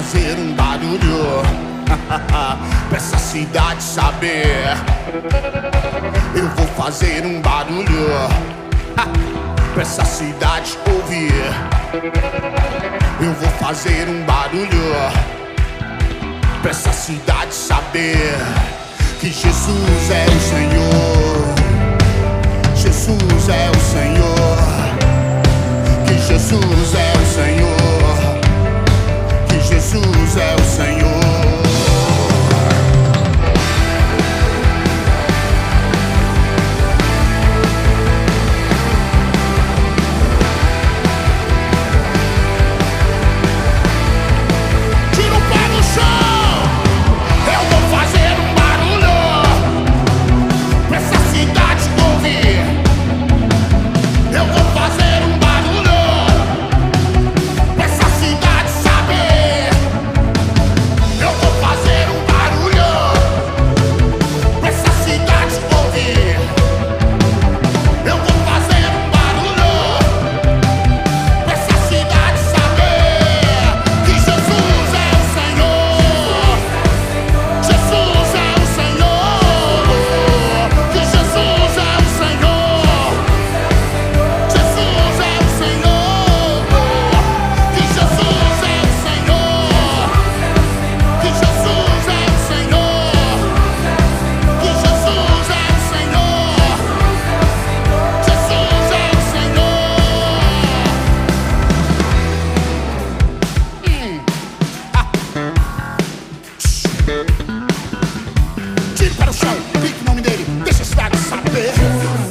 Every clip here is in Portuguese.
fazer um barulho pra essa cidade saber. Eu vou fazer um barulho pra essa cidade ouvir. Eu vou fazer um barulho pra essa cidade saber que Jesus é o Senhor. Jesus é o Senhor. Que Jesus é o Senhor. Que Jesus é o Senhor.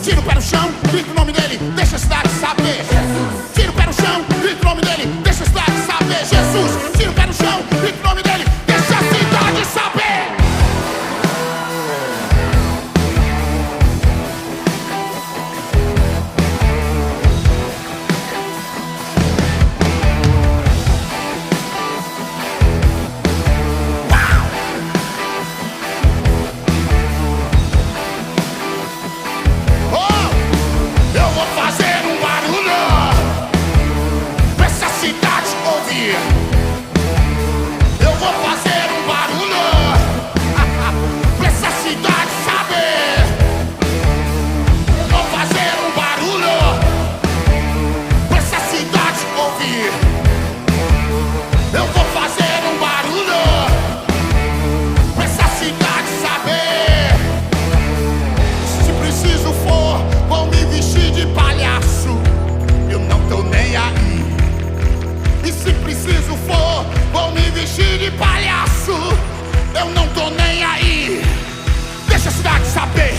Tiro para o chão, grita o nome dele, deixa a cidade saber. Tiro para o chão, grita o nome dele, deixa a cidade saber. Jesus, tiro para o chão, grita o nome dele, deixa a cidade saber. Eu vou fazer um barulho pra essa cidade saber. Eu vou fazer um barulho pra essa cidade ouvir. Eu vou fazer um barulho pra essa cidade saber. Se preciso for, vou me vestir de palhaço. Eu não tô nem aí. E se preciso for, vou me vestir de palhaço. Eu não tô nem aí. Deixa a cidade saber.